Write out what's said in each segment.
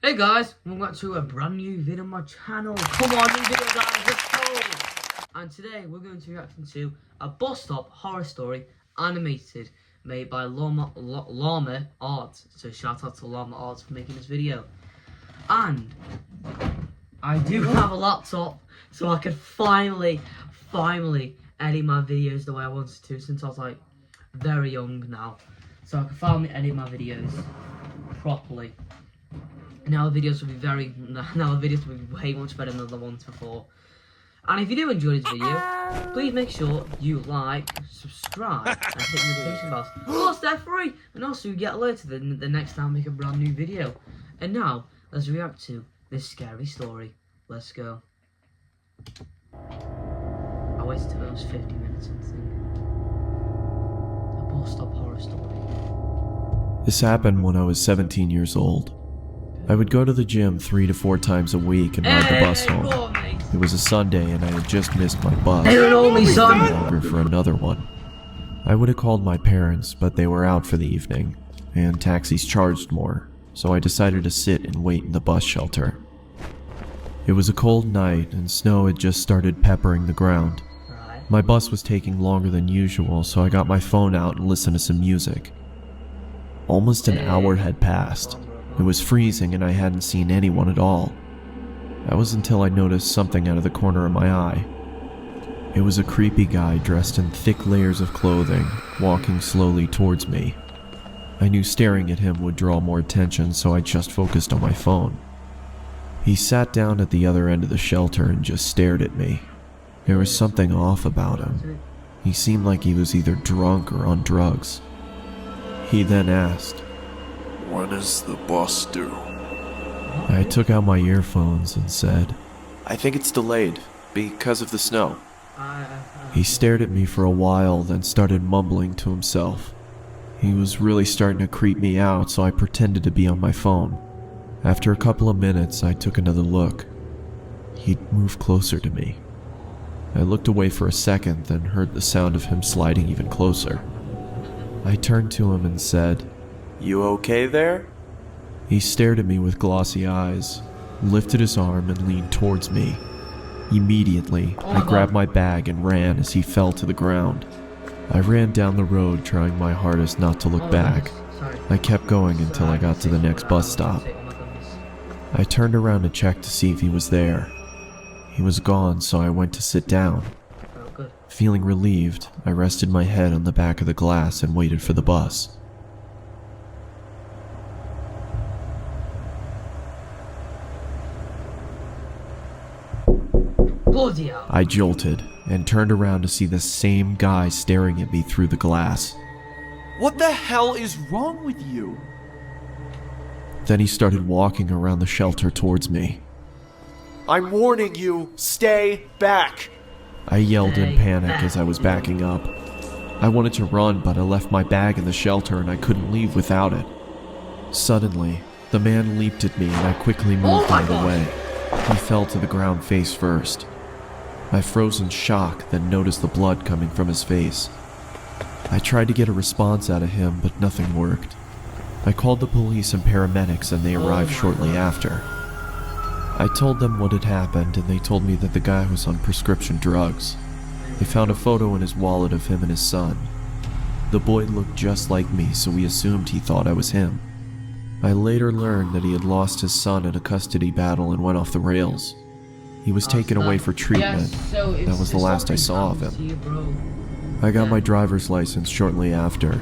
Hey guys, welcome back to a brand new video on my channel. Come on, new video guys, let's go! And today we're going to be reacting to a bus stop horror story animated made by Llama Arts. So shout out to Llama Arts for making this video. And I do have a laptop, so I can finally edit my videos the way I wanted to, since I was like very young now. So I can finally edit my videos properly. Now the videos will be way much better than the ones before. And if you do enjoy this video, please make sure you like, subscribe, and hit the notification bells. Plus they're free, and also you get alerted the next time I make a brand new video. And now let's react to this scary story. Let's go. I waited till it was 50 minutes and think. A bus stop horror story. This happened when I was 17 years old. I would go to the gym 3 to 4 times a week and ride the bus home. It was a Sunday and I had just missed my bus. They don't know me, son. Longer for another one. I would have called my parents, but they were out for the evening, and taxis charged more, so I decided to sit and wait in the bus shelter. It was a cold night and snow had just started peppering the ground. My bus was taking longer than usual, so I got my phone out and listened to some music. Almost an hour had passed. It was freezing and I hadn't seen anyone at all. That was until I noticed something out of the corner of my eye. It was a creepy guy dressed in thick layers of clothing, walking slowly towards me. I knew staring at him would draw more attention, so I just focused on my phone. He sat down at the other end of the shelter and just stared at me. There was something off about him. He seemed like he was either drunk or on drugs. He then asked, "When is the bus due?" I took out my earphones and said, "I think it's delayed because of the snow." He stared at me for a while, then started mumbling to himself. He was really starting to creep me out, so I pretended to be on my phone. After a couple of minutes, I took another look. He'd moved closer to me. I looked away for a second, then heard the sound of him sliding even closer. I turned to him and said, "You okay there?" He stared at me with glossy eyes, lifted his arm and leaned towards me. Immediately, I grabbed my bag and ran as he fell to the ground. I ran down the road, trying my hardest not to look back. I kept going until I got to the next bus stop. I turned around to check to see if he was there. He was gone, so I went to sit down. Feeling relieved, I rested my head on the back of the glass and waited for the bus. I jolted and turned around to see the same guy staring at me through the glass. What the hell is wrong with you? Then he started walking around the shelter towards me. "I'm warning you, stay back!" I yelled in panic as I was backing up. I wanted to run, but I left my bag in the shelter and I couldn't leave without it. Suddenly, the man leaped at me and I quickly moved out of the way. He fell to the ground face first. I froze in shock, then noticed the blood coming from his face. I tried to get a response out of him, but nothing worked. I called the police and paramedics and they arrived shortly after. I told them what had happened and they told me that the guy was on prescription drugs. They found a photo in his wallet of him and his son. The boy looked just like me, so we assumed he thought I was him. I later learned that he had lost his son in a custody battle and went off the rails. He was taken away for treatment. That was the last I saw of him. I got my driver's license shortly after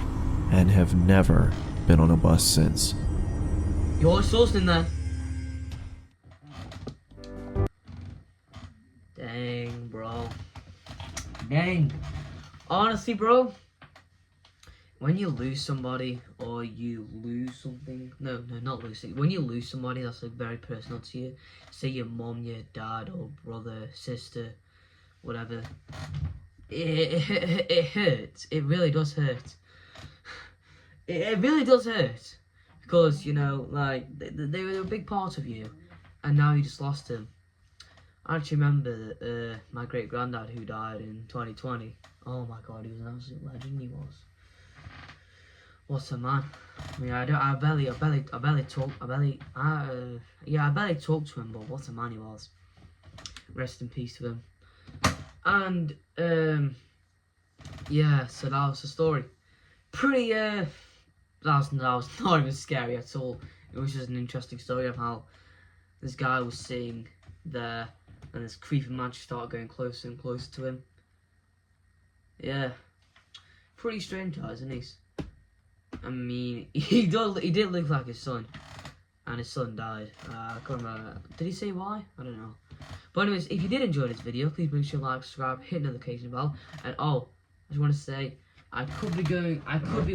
and have never been on a bus since. You're sourcing then. Dang, bro. Dang. Honestly, bro, when you lose somebody or you lose something, no, not losing. When you lose somebody that's like very personal to you, say your mom, your dad, or brother, sister, whatever, it hurts. It really does hurt. It really does hurt because, you know, like they were a big part of you, and now you just lost them. I actually remember my great granddad who died in 2020. Oh my god, he was an absolute legend. He was. What's a man? I mean, I barely talk to him, but what a man he was. Rest in peace to him. And yeah, so that was the story. Pretty that was not even scary at all. It was just an interesting story of how this guy was sitting there and this creepy man started going closer and closer to him. Yeah, pretty strange guys, isn't he? I mean, he did look like his son, and his son died. I can't remember. Did he say why? I don't know. But anyways, if you did enjoy this video, please make sure to like, subscribe, hit the notification bell, and oh, I just want to say, I could be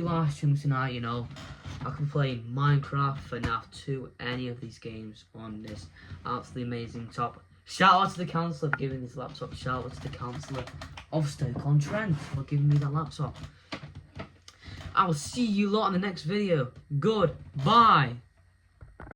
live streaming tonight. You know, I could be playing Minecraft, FNAF 2, any of these games on this absolutely amazing top. Shout out to the councillor for giving this laptop. Shout out to the councillor of Stoke-on-Trent for giving me that laptop. I will see you lot in the next video. Goodbye.